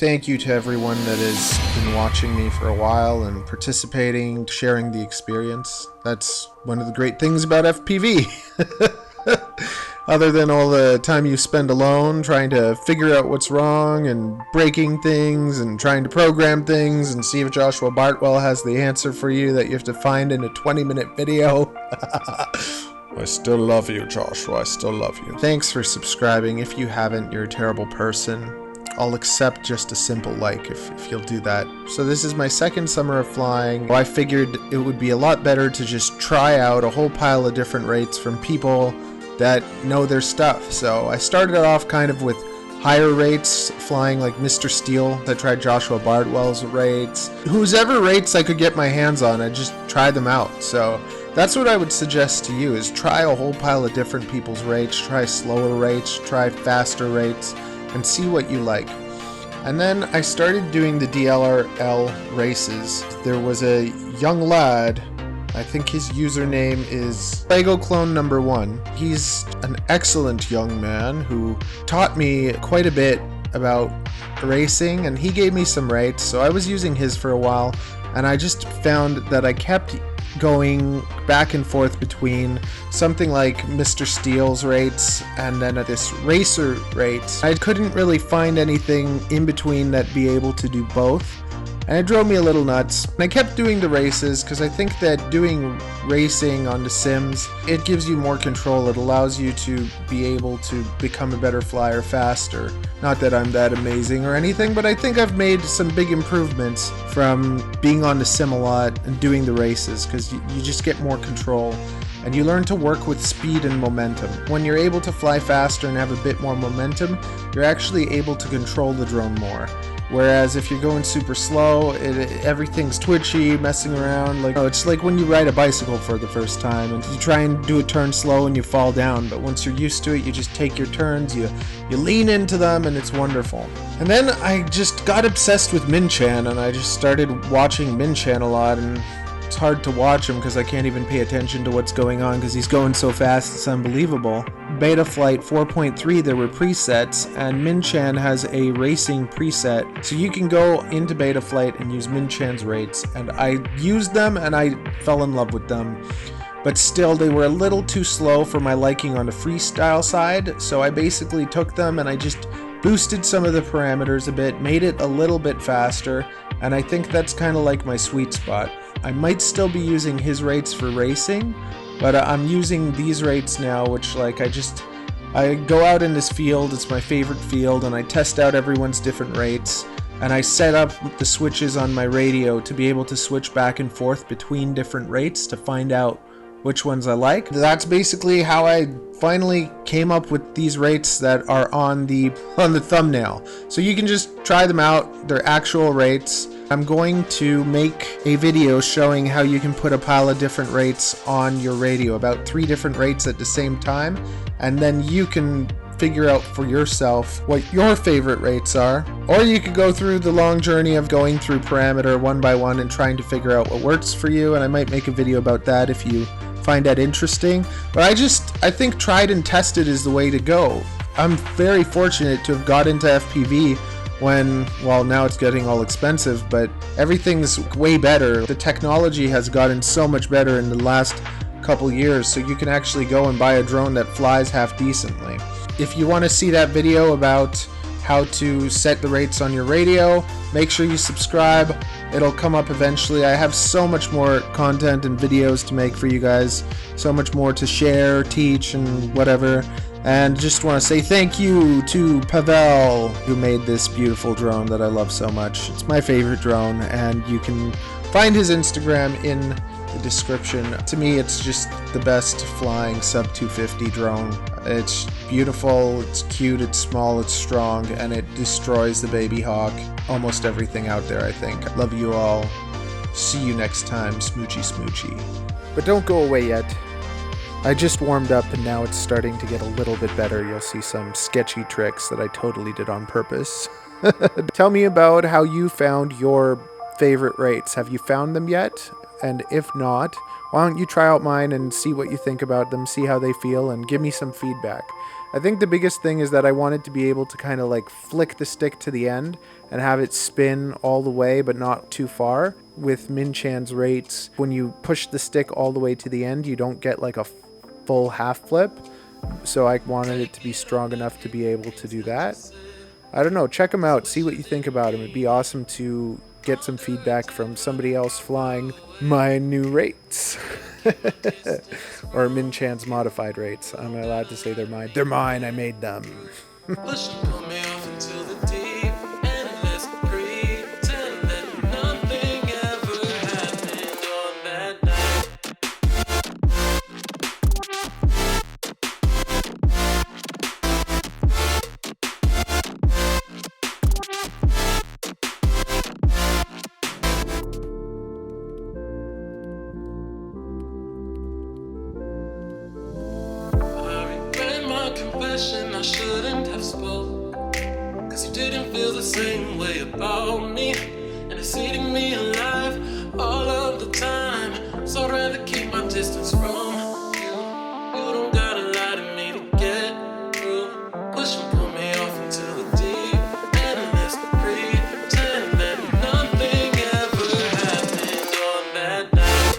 Thank you to everyone that has been watching me for a while and participating, sharing the experience. That's one of the great things about FPV. Other than all the time you spend alone trying to figure out what's wrong and breaking things and trying to program things and see if Joshua Bartwell has the answer for you that you have to find in a 20-minute video. I still love you, Joshua. I still love you. Thanks for subscribing. If you haven't, you're a terrible person. I'll accept just a simple like if you'll do that. So this is my second summer of flying. I figured it would be a lot better to just try out a whole pile of different rates from people that know their stuff. So I started off kind of with higher rates, flying like Mr. Steele. I tried Joshua Bardwell's rates. Whosever rates I could get my hands on, I just tried them out. So that's what I would suggest to you, is try a whole pile of different people's rates, try slower rates, try faster rates, and see what you like. And then I started doing the DLRL races. There was a young lad, I think his username is Lego Clone Number 1. He's an excellent young man who taught me quite a bit about racing, and he gave me some rates, so I was using his for a while, and I just found that I kept going back and forth between something like Mr. Steele's rates and then this racer rates. I couldn't really find anything in between that be able to do both, and it drove me a little nuts. And I kept doing the races because I think that doing racing on the sims, it gives you more control. It allows you to be able to become a better flyer faster. Not that I'm that amazing or anything, but I think I've made some big improvements from being on the sim a lot and doing the races, because you just get more control and you learn to work with speed and momentum. When you're able to fly faster and have a bit more momentum, you're actually able to control the drone more. Whereas if you're going super slow, everything's twitchy, messing around. It's like when you ride a bicycle for the first time and you try and do a turn slow and you fall down. But once you're used to it, you just take your turns, you lean into them, and it's wonderful. And then I just got obsessed with Minchan, and I just started watching Minchan a lot, and it's hard to watch him because I can't even pay attention to what's going on because he's going so fast, it's unbelievable. Beta Flight 4.3, there were presets, and Minchan has a racing preset, so you can go into Beta Flight and use Minchan's rates, and I used them and I fell in love with them. But still, they were a little too slow for my liking on the freestyle side, so I basically took them and I just boosted some of the parameters a bit, made it a little bit faster, and I think that's kind of like my sweet spot. I might still be using his rates for racing, but I'm using these rates now, which I go out in this field, it's my favorite field, and I test out everyone's different rates, and I set up the switches on my radio to be able to switch back and forth between different rates to find out which ones I like. That's basically how I finally came up with these rates that are on the thumbnail. So you can just try them out, they're actual rates. I'm going to make a video showing how you can put a pile of different rates on your radio, about 3 different rates at the same time, and then you can figure out for yourself what your favorite rates are. Or you could go through the long journey of going through parameter one by one and trying to figure out what works for you, and I might make a video about that if you find that interesting. But I think tried and tested is the way to go. I'm very fortunate to have got into FPV when, well, now it's getting all expensive, but everything's way better. The technology has gotten so much better in the last couple years, so you can actually go and buy a drone that flies half decently. If you want to see that video about how to set the rates on your radio, make sure you subscribe. It'll come up eventually. I have so much more content and videos to make for you guys, so much more to share, teach, and whatever. And just want to say thank you to Pavel, who made this beautiful drone that I love so much. It's my favorite drone, and you can find his Instagram in the description. To me, it's just the best flying sub 250 drone. It's beautiful, it's cute, it's small, it's strong, and it destroys the baby hawk. Almost everything out there, I think. Love you all. See you next time. Smoochy smoochy. But don't go away yet. I just warmed up and now it's starting to get a little bit better. You'll see some sketchy tricks that I totally did on purpose. Tell me about how you found your favorite rates. Have you found them yet? And if not, why don't you try out mine and see what you think about them, see how they feel, and give me some feedback. I think the biggest thing is that I wanted to be able to kind of like flick the stick to the end and have it spin all the way but not too far. With Minchan's rates, when you push the stick all the way to the end, you don't get like a full half flip. So I wanted it to be strong enough to be able to do that. I don't know, check them out, see what you think about them. It'd be awesome to get some feedback from somebody else flying my new rates. Or Minchan's modified rates. I'm allowed to say they're mine. They're mine, I made them. I shouldn't have spoke, cause you didn't feel the same way about me, and it's eating me alive all of the time. So I'd rather keep my distance from you. You don't gotta lie to me to get through. Push and pull me off into the deep and let's pretend that nothing ever happened on that night.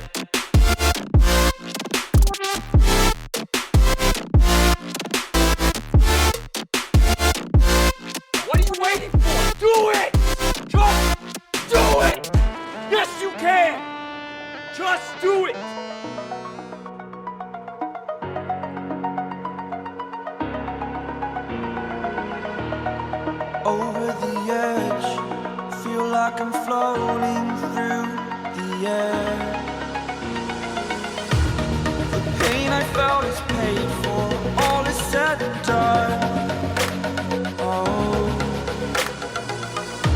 Do it! Just do it! Yes, you can! Just do it! Over the edge, feel like I'm floating through the air. The pain I felt is paid for, all is said and done. Oh,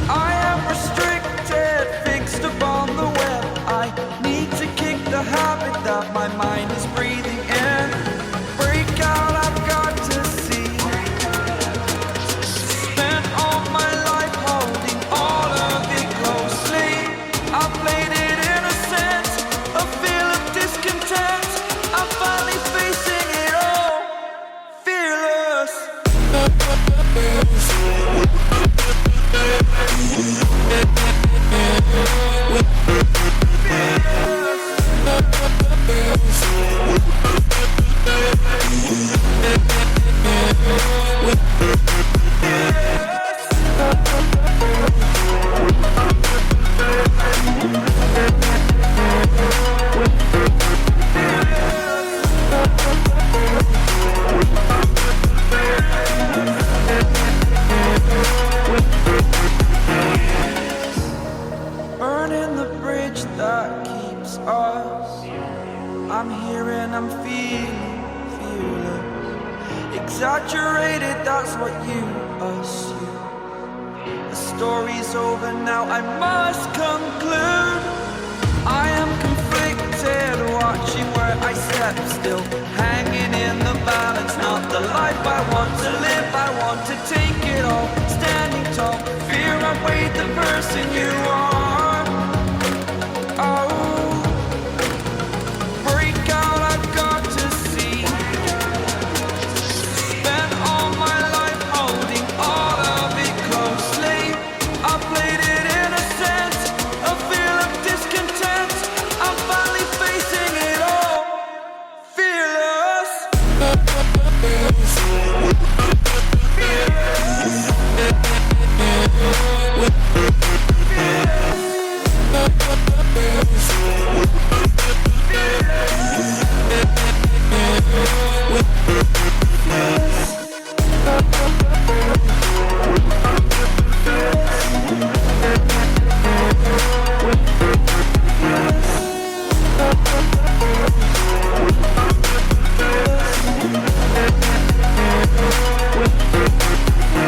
I am restricted, fixed upon the web. I need to kick the habit that my mind is breathing in. Break out, I've got to see. Spent all my life holding all of it closely. I played it innocent, a feel of discontent. I'm finally facing it all, fearless. Burning the bridge that keeps us. I'm here and I'm feeling fearless. Exaggerated, that's what you assume. The story's over now, I must conclude. I am conflicted, watching where I step still, hanging in the balance. Not the life I want to live, I want to take it all. Standing tall, fear I weighed the person you